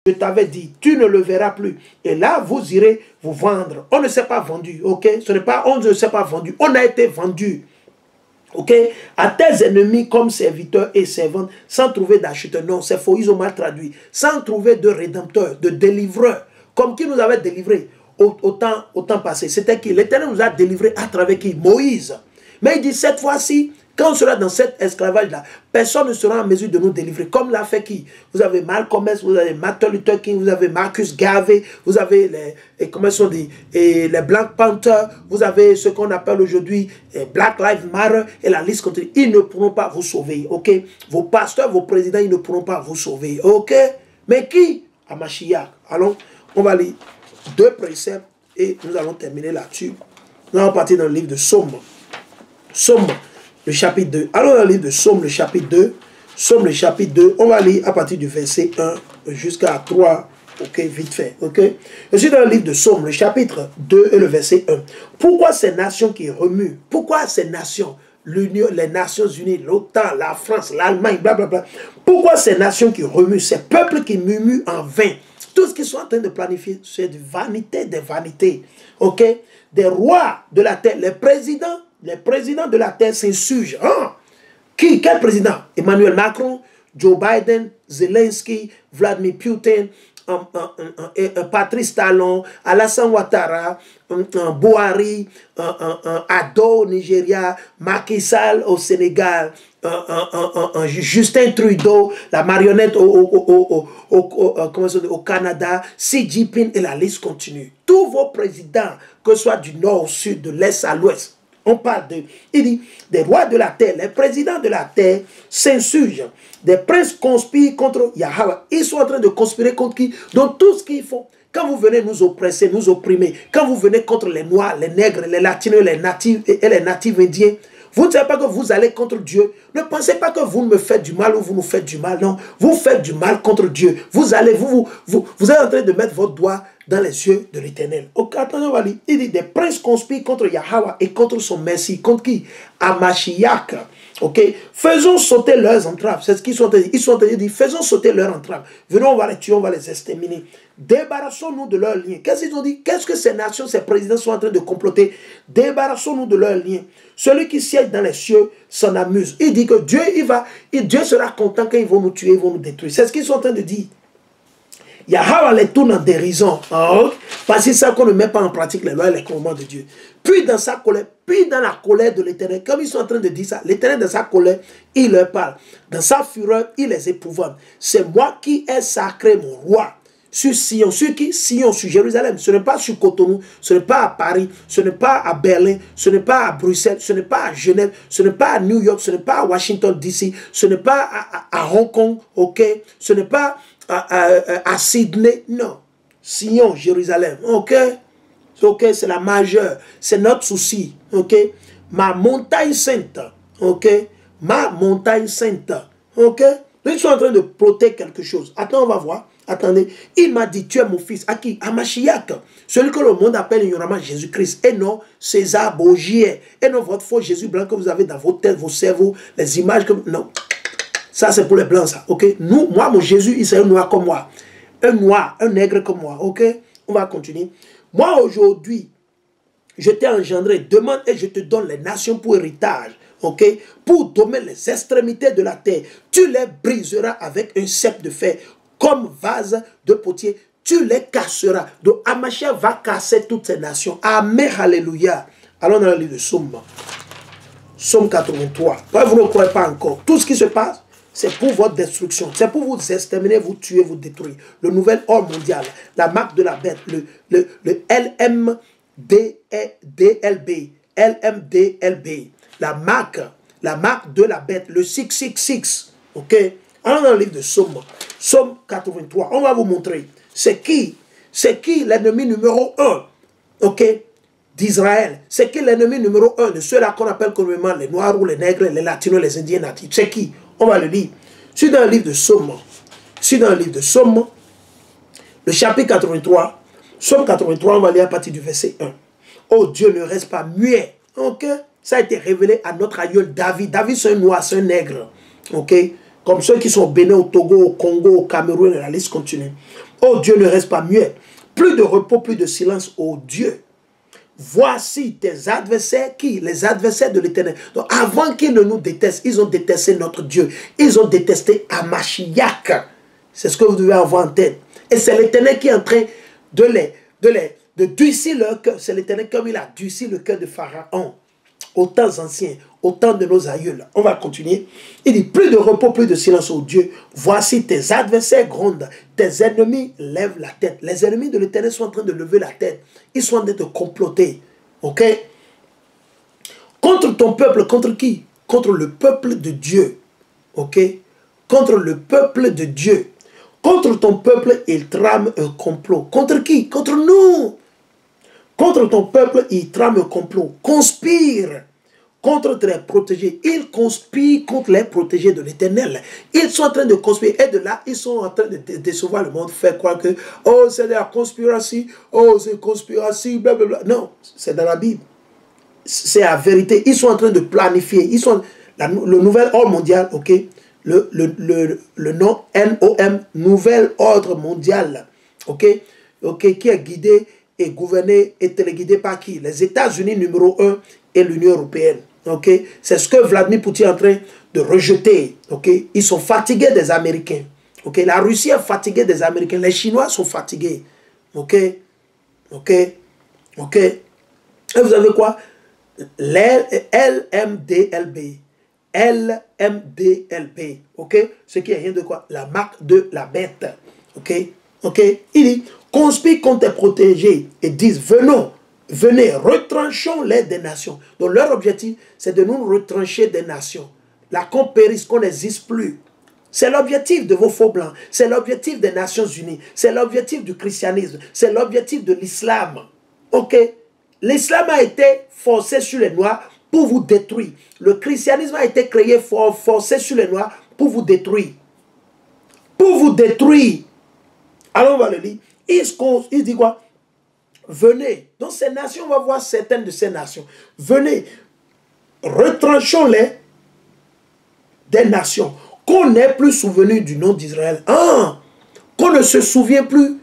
je t'avais dit, tu ne le verras plus. Et là, vous irez vous vendre. On ne s'est pas vendu, ok? Ce n'est pas, on ne s'est pas vendu, on a été vendu. Ok, à tes ennemis comme serviteurs et servantes, sans trouver d'acheteur. Non, c'est faux, ils ont mal traduit. Sans trouver de rédempteur, de délivreur, comme qui nous avait délivré au temps passé. C'était qui? L'Éternel nous a délivré à travers qui? Moïse. Mais il dit cette fois-ci, quand on sera dans cet esclavage-là, personne ne sera en mesure de nous délivrer. Comme l'a fait qui? Vous avez Malcolm X, vous avez Martin Luther King, vous avez Marcus Garvey, vous avez comment sont dit, les Black Panthers, vous avez ce qu'on appelle aujourd'hui Black Lives Matter, et la liste continue. Ils ne pourront pas vous sauver, ok? Vos pasteurs, vos présidents, ils ne pourront pas vous sauver, ok? Mais qui? À Mashiach. Alors, on va lire 2 préceptes et nous allons terminer là-dessus. Nous allons partir dans le livre de Somme. Somme, le chapitre 2. Allons dans le livre de Somme, le chapitre 2. Somme, le chapitre 2. On va lire à partir du verset 1 jusqu'à 3. Ok, vite fait. Ok. Je suis dans le livre de Somme, le chapitre 2 et le verset 1. Pourquoi ces nations qui remuent? Pourquoi ces nations? L'Union, les Nations Unies, l'OTAN, la France, l'Allemagne, blablabla. Pourquoi ces nations qui remuent? Ces peuples qui murmurent en vain? Tout ce qu'ils sont en train de planifier, c'est de vanité des vanités. Ok? Des rois de la terre, les présidents de la terre s'insurgent. Hein? Qui? Quel président? Emmanuel Macron, Joe Biden, Zelensky, Vladimir Poutine, Patrice Talon, Alassane Ouattara, Buhari, Ado au Nigeria, Macky Sall au Sénégal, Justin Trudeau, la marionnette au Canada, Xi Jinping, et la liste continue. Tous vos présidents, que ce soit du nord au sud, de l'est à l'ouest, on parle de, il dit, des rois de la terre, les présidents de la terre s'insurgent, des princes conspirent contre Yahweh. Ils sont en train de conspirer contre qui? Donc tout ce qu'ils font. Quand vous venez nous oppresser, nous opprimer, quand vous venez contre les noirs, les nègres, les latinos, les natifs et les natifs indiens, vous ne savez pas que vous allez contre Dieu. Ne pensez pas que vous me faites du mal ou vous nous faites du mal. Non, vous faites du mal contre Dieu. Vous allez, vous êtes en train de mettre votre doigt dans les yeux de l'Éternel. Attendez, on va lire. Il dit, des princes conspirent contre Yahweh et contre son Messie. Contre qui? Amashiach. Ok? Faisons sauter leurs entraves. C'est ce qu'ils sont en train de dire. Ils sont en train de dire, faisons sauter leurs entraves. Venons, on va les tuer, on va les exterminer. Débarrassons-nous de leurs liens. Qu'est-ce qu'ils ont dit? Qu'est-ce que ces nations, ces présidents sont en train de comploter? Débarrassons-nous de leurs liens. Celui qui siège dans les cieux s'en amuse. Il dit que Dieu, Dieu sera content quand ils vont nous tuer, ils vont nous détruire. C'est ce qu'ils sont en train de dire. Yahweh les tourne en dérision. Hein? Parce que c'est ça qu'on ne met pas en pratique les lois et les commandements de Dieu. Puis dans sa colère, puis dans la colère de l'Éternel, comme ils sont en train de dire ça, l'Éternel dans sa colère, il leur parle. Dans sa fureur, il les épouvante. C'est moi qui ai sacré mon roi. Sur Sion, sur qui? Sion, sur Jérusalem. Ce n'est pas sur Cotonou, ce n'est pas à Paris, ce n'est pas à Berlin, ce n'est pas à Bruxelles, ce n'est pas à Genève, ce n'est pas à New York, ce n'est pas à Washington DC, ce n'est pas à Hong Kong, ok? Ce n'est pas à Sydney, non. Sion, Jérusalem, ok? Ok, c'est la majeure, c'est notre souci, ok? Ma montagne sainte, ok? Ma montagne sainte, ok? Ils sont en train de plotter quelque chose. Attends, on va voir. Attendez, il m'a dit, tu es mon fils. À qui? À Mashiach. Celui que le monde appelle ignoramment Jésus-Christ. Et non César Borgier. Et non votre faux Jésus blanc que vous avez dans vos têtes, vos cerveaux, les images que... Non. Ça, c'est pour les blancs, ça. Ok? Nous, moi, mon Jésus, il c'est un noir comme moi. Un noir, un nègre comme moi. Ok? On va continuer. Moi, aujourd'hui, je t'ai engendré. Demande et je te donne les nations pour héritage. Ok? Pour dominer les extrémités de la terre. Tu les briseras avec un cep de fer. Comme vase de potier, tu les casseras. Donc, Amashia va casser toutes ces nations. Amen, alléluia. Allons dans le livre de Somme. Somme 83. Vous ne croyez pas encore. Tout ce qui se passe, c'est pour votre destruction. C'est pour vous exterminer, vous tuer, vous détruire. Le nouvel ordre mondial, la marque de la bête, le LMDLB. LMDLB. La marque de la bête, le 666. Ok? Allons dans le livre de Somme. Somme 83. On va vous montrer. C'est qui l'ennemi numéro 1, ok, d'Israël? C'est qui l'ennemi numéro 1 de ceux-là qu'on appelle communément les Noirs ou les Nègres, les Latinos, les Indiens natifs? C'est qui? On va le lire. Je suis dans le livre de Somme. Je suis dans le livre de Somme. Le chapitre 83. Somme 83, on va lire à partir du verset 1. Oh, Dieu ne reste pas muet. Ok? Ça a été révélé à notre aïeul David. David, c'est un noir, c'est un nègre. Ok? comme ceux qui sont au Bénin, au Togo, au Congo, au Cameroun, et la liste continue. Oh Dieu, ne reste pas muet. Plus de repos, plus de silence, oh Dieu. Voici tes adversaires, qui? Les adversaires de l'Éternel. Donc avant qu'ils ne nous détestent, ils ont détesté notre Dieu. Ils ont détesté Hamashiach. C'est ce que vous devez avoir en tête. Et c'est l'Éternel qui est en train de durcir leur cœur. C'est l'Éternel comme il a durci le cœur de Pharaon. Aux temps anciens, au temps de nos aïeux. On va continuer. Il dit, plus de repos, plus de silence, ô Dieu. Voici tes adversaires grondent, tes ennemis lèvent la tête. Les ennemis de l'Éternel sont en train de lever la tête. Ils sont en train de comploter. Ok? Contre ton peuple, contre qui? Contre le peuple de Dieu. Ok? Contre le peuple de Dieu. Contre ton peuple, il trame un complot. Contre qui? Contre nous. Contre ton peuple, il trame un complot. Conspire contre tes protégés. Ils conspirent contre les protégés de l'Éternel. Ils sont en train de conspirer. Et de là, ils sont en train de décevoir le monde. Faire croire que, oh, c'est de la conspiration. Oh, c'est conspiration. Blablabla. Non, c'est dans la Bible. C'est la vérité. Ils sont en train de planifier. Ils sont, le nouvel ordre mondial, ok? Le nom NOM, nouvel ordre mondial, ok? Ok, qui est guidé et gouverné et téléguidé par qui? Les États-Unis numéro 1 et l'Union européenne. Okay? C'est ce que Vladimir Poutine est en train de rejeter. Okay? Ils sont fatigués des Américains. Okay? La Russie est fatiguée des Américains. Les Chinois sont fatigués. Ok? Ok? Ok? Et vous avez quoi? LMDLB. LMDLB. Ok? Ce qui est rien de quoi? La marque de la bête. Ok? Ok? Il dit, conspire contre tes protégés et disent, venons, venez, retranchons-les des nations. Donc leur objectif, c'est de nous retrancher des nations. La qu'on périsse, qu'on n'existe plus. C'est l'objectif de vos faux blancs. C'est l'objectif des Nations Unies. C'est l'objectif du christianisme. C'est l'objectif de l'islam. Ok? L'islam a été forcé sur les Noirs pour vous détruire. Le christianisme a été créé, forcé sur les Noirs pour vous détruire. Pour vous détruire. Alors on va le lire. Il dit quoi? Venez. Donc ces nations, on va voir certaines de ces nations. Venez. Retranchons-les des nations. Qu'on n'est plus souvenu du nom d'Israël. Qu'on ne se souvient plus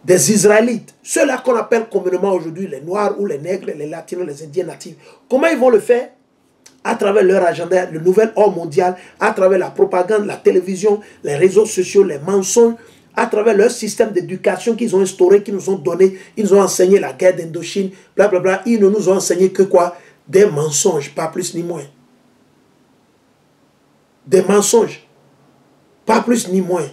des Israélites. Ceux-là qu'on appelle communément aujourd'hui les Noirs ou les Nègres, les Latinos, les Indiens natifs. Comment ils vont le faire? À travers leur agenda, le nouvel ordre mondial, à travers la propagande, la télévision, les réseaux sociaux, les mensonges, à travers leur système d'éducation qu'ils ont instauré, qu'ils nous ont donné. Ils nous ont enseigné la guerre d'Indochine, blablabla. Ils ne nous ont enseigné que quoi? Des mensonges, pas plus ni moins. Des mensonges, pas plus ni moins.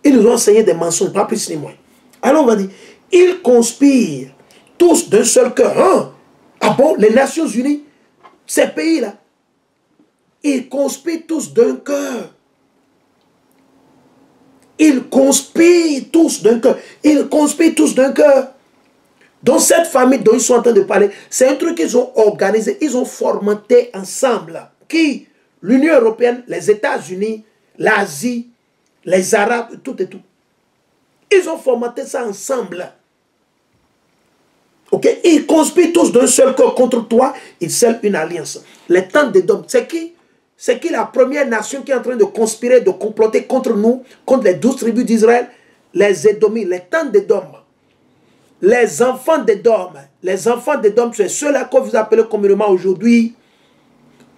Ils nous ont enseigné des mensonges, pas plus ni moins. Alors on va dire, ils conspirent tous d'un seul cœur. Ah bon, les Nations Unies, ces pays-là, ils conspirent tous d'un cœur. Ils conspirent tous d'un cœur. Ils conspirent tous d'un cœur. Dans cette famille dont ils sont en train de parler, c'est un truc qu'ils ont organisé, ils ont formaté ensemble. Qui? L'Union européenne, les États-Unis, l'Asie, les Arabes, tout et tout. Ils ont formaté ça ensemble. Ok? Ils conspirent tous d'un seul cœur contre toi. Ils scellent une alliance. Les tentes d'Édom, c'est qui? C'est qui la première nation qui est en train de conspirer, de comploter contre nous, contre les 12 tribus d'Israël? Les Édomites, les tentes d'Édom. Les enfants d'Édom. Les enfants d'Édom, c'est ceux-là que vous appelez communément aujourd'hui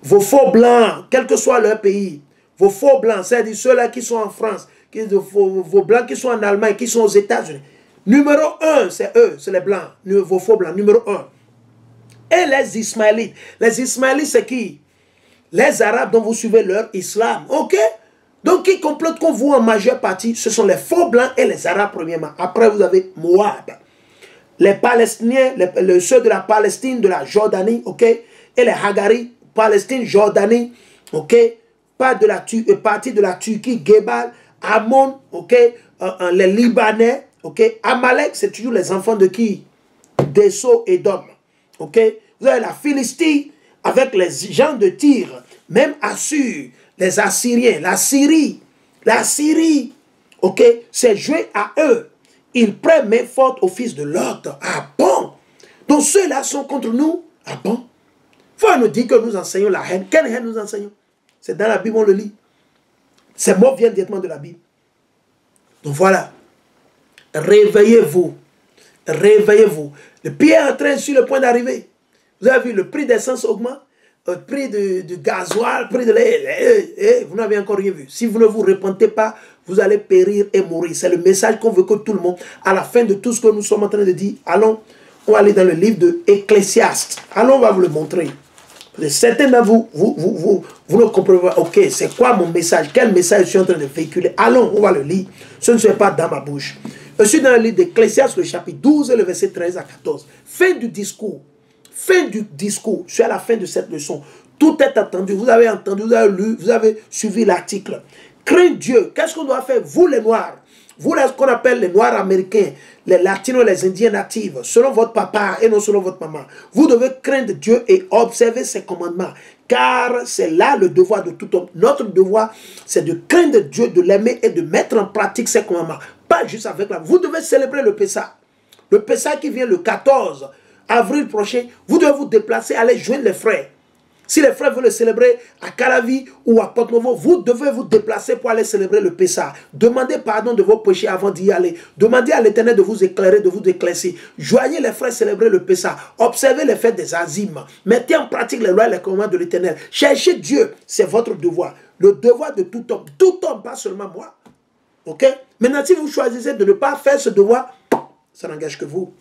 vos faux blancs, quel que soit leur pays. Vos faux blancs, c'est-à-dire ceux-là qui sont en France, vos blancs qui sont en Allemagne, qui sont aux États-Unis. Numéro 1, c'est eux, c'est les blancs, vos faux blancs, numéro 1. Et les Ismaélites. Les Ismaélites, c'est qui? Les Arabes dont vous suivez leur islam. Ok? Donc, qui complotent contre vous en majeure partie, ce sont les faux blancs et les Arabes premièrement. Après, vous avez Moab. Les Palestiniens, ceux de la Palestine, de la Jordanie, ok? Et les Hagari, Palestine, Jordanie, ok? Pas de la partie de la Turquie, Gebal, Ammon, ok? Les Libanais, ok? Amalek, c'est toujours les enfants de qui? D'Esso et d'Om, ok? Vous avez la Philistie avec les gens de Tyr, même Assur, les Assyriens, la Syrie, ok? C'est joué à eux. Ils prennent main forte au fils de l'autre. Ah bon? Donc ceux-là sont contre nous? Ah bon? Faut nous dire que nous enseignons la haine. Quelle haine nous enseignons? C'est dans la Bible, on le lit. Ces mots viennent directement de la Bible. Donc voilà. Réveillez-vous. Réveillez-vous. Le pied est en train sur le point d'arriver. Vous avez vu, le prix d'essence augmente. Le prix de gasoil, le prix de lait. Vous n'avez encore rien vu. Si vous ne vous repentez pas, vous allez périr et mourir. C'est le message qu'on veut que tout le monde, à la fin de tout ce que nous sommes en train de dire, allons, on va aller dans le livre de Ecclésiaste. Allons, on va vous le montrer. Certains d'entre vous ne comprenez pas, ok, c'est quoi mon message? Quel message je suis en train de véhiculer? Allons, on va le lire. Ce ne soit pas dans ma bouche. Je suis dans le livre d'Ecclésiaste, le chapitre 12, le verset 13 à 14. Fin du discours. Fin du discours. Je suis à la fin de cette leçon. Tout est entendu. Vous avez entendu, vous avez lu, vous avez suivi l'article. Crains Dieu. Qu'est-ce qu'on doit faire? Vous les Noirs. Vous, ce qu'on appelle les Noirs américains, les Latinos, les Indiens natifs, selon votre papa et non selon votre maman. Vous devez craindre Dieu et observer ses commandements. Car c'est là le devoir de tout homme. Notre devoir, c'est de craindre Dieu, de l'aimer et de mettre en pratique ses commandements. Pas juste avec la... Vous devez célébrer le Pessah. Le Pessah qui vient le 14 avril prochain. Vous devez vous déplacer, aller joindre les frères. Si les frères veulent le célébrer à Calavi ou à Porte-Novo, vous devez vous déplacer pour aller célébrer le Pessah. Demandez pardon de vos péchés avant d'y aller. Demandez à l'Éternel de vous éclairer, de vous éclaircir. Joignez les frères célébrer le Pessah. Observez les fêtes des Azimes. Mettez en pratique les lois et les commandements de l'Éternel. Cherchez Dieu, c'est votre devoir. Le devoir de tout homme. Tout homme, pas seulement moi. Ok? Maintenant, si vous choisissez de ne pas faire ce devoir, ça n'engage que vous.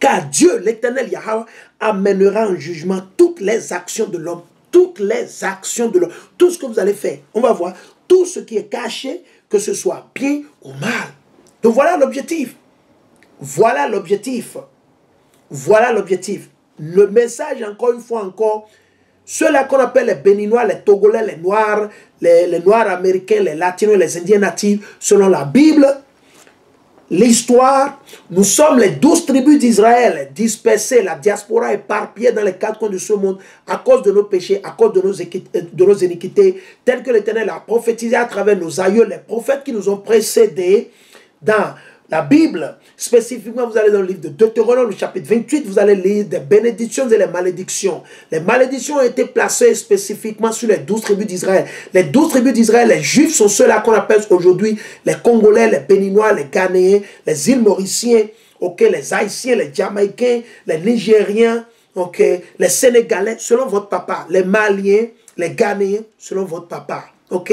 Car Dieu, l'Éternel Yahweh, amènera en jugement toutes les actions de l'homme. Toutes les actions de l'homme. Tout ce que vous allez faire. On va voir tout ce qui est caché, que ce soit bien ou mal. Donc voilà l'objectif. Voilà l'objectif. Voilà l'objectif. Le message, encore une fois encore, ceux-là qu'on appelle les Béninois, les Togolais, les Noirs, les Noirs américains, les Latinos, les Indiens natifs, selon la Bible, l'histoire, nous sommes les 12 tribus d'Israël dispersées, la diaspora éparpillée dans les quatre coins de ce monde à cause de nos péchés, à cause de nos iniquités, telles que l'Éternel a prophétisé à travers nos aïeux, les prophètes qui nous ont précédés dans la Bible. Spécifiquement, vous allez dans le livre de Deutéronome, le chapitre 28, vous allez lire des bénédictions et les malédictions. Les malédictions ont été placées spécifiquement sur les 12 tribus d'Israël. Les 12 tribus d'Israël, les Juifs sont ceux-là qu'on appelle aujourd'hui les Congolais, les Béninois, les Ghanéens, les îles Mauriciens, okay, les Haïtiens, les Jamaïcains, les Nigériens, okay, les Sénégalais, selon votre papa, les Maliens, les Ghanéens, selon votre papa. Ok?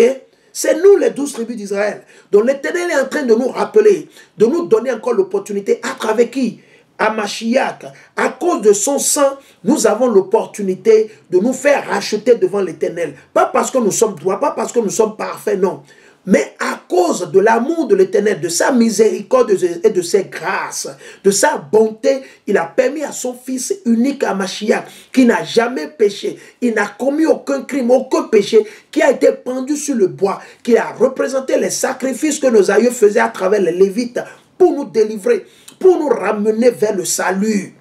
C'est nous les 12 tribus d'Israël. Donc l'Éternel est en train de nous rappeler, de nous donner encore l'opportunité, à travers qui? À Mashiach. À cause de son sang, nous avons l'opportunité de nous faire racheter devant l'Éternel. Pas parce que nous sommes droits, pas parce que nous sommes parfaits, non. Mais à cause de l'amour de l'Éternel, de sa miséricorde et de ses grâces, de sa bonté, il a permis à son Fils unique à Mashiach, qui n'a jamais péché, il n'a commis aucun crime, aucun péché, qui a été pendu sur le bois, qui a représenté les sacrifices que nos aïeux faisaient à travers les Lévites pour nous délivrer, pour nous ramener vers le salut.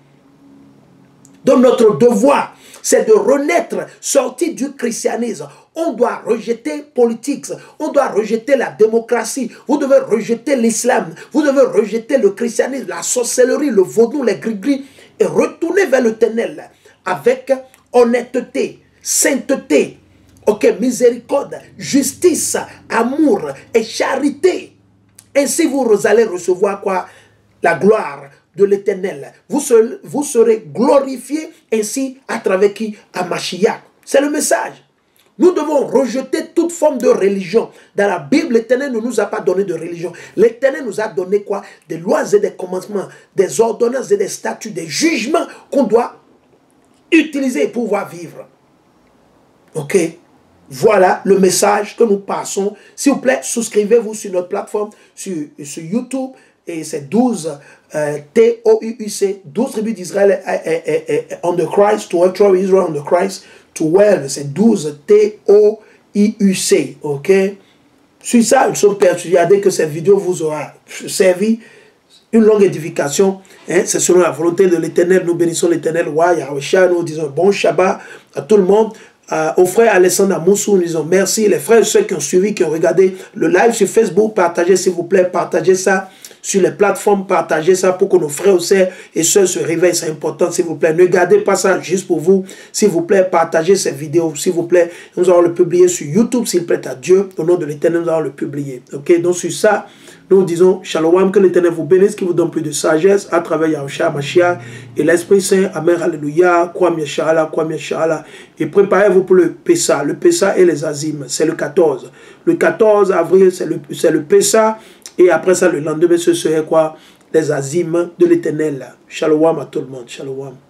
Donc notre devoir, c'est de renaître, sortir du christianisme. On doit rejeter politique, on doit rejeter la démocratie, vous devez rejeter l'islam, vous devez rejeter le christianisme, la sorcellerie, le vaudou, les gris-gris, et retourner vers l'Éternel avec honnêteté, sainteté, ok, miséricorde, justice, amour et charité. Ainsi vous allez recevoir quoi? La gloire de l'Éternel. Vous serez glorifiés ainsi à travers qui? À Mashiach. C'est le message. Nous devons rejeter toute forme de religion. Dans la Bible, l'Éternel ne nous a pas donné de religion. L'Éternel nous a donné quoi? Des lois et des commandements, des ordonnances et des statuts, des jugements qu'on doit utiliser pour pouvoir vivre. Ok? Voilà le message que nous passons. S'il vous plaît, souscrivez-vous sur notre plateforme, sur YouTube. Et c'est 12 T-O-U-C, 12 tribus d'Israël on the Christ, 12 tribes Israel on the Christ, 12, c'est 12 T-O-I-U-C, ok? Sur ça, nous sommes persuadés que cette vidéo vous aura servi, une longue édification, hein? C'est selon la volonté de l'Éternel, nous bénissons l'Éternel, nous disons bon Shabbat à tout le monde. Aux frères Alessandre Amoussou, nous disons merci. Les frères et ceux qui ont suivi, qui ont regardé le live sur Facebook, partagez s'il vous plaît, partagez ça sur les plateformes, partagez ça pour que nos frères et sœurs se réveillent. C'est important, s'il vous plaît. Ne gardez pas ça juste pour vous. S'il vous plaît, partagez cette vidéo, s'il vous plaît. Nous allons le publier sur YouTube, s'il plaît à Dieu. Au nom de l'Éternel, nous allons le publier. Ok, donc sur ça, nous disons Shalom, que l'Éternel vous bénisse, qu'il vous donne plus de sagesse à travers Yahushua Mashiach et l'Esprit Saint. Amen, alléluia. Kwam Yeshala. Et préparez-vous pour le Pessa. Le Pessa et les Azim, c'est le 14. Le 14 avril, c'est le Pessa. Et après ça, le lendemain, ce serait quoi? Les Azim de l'Éternel. Shalom à tout le monde. Shalom.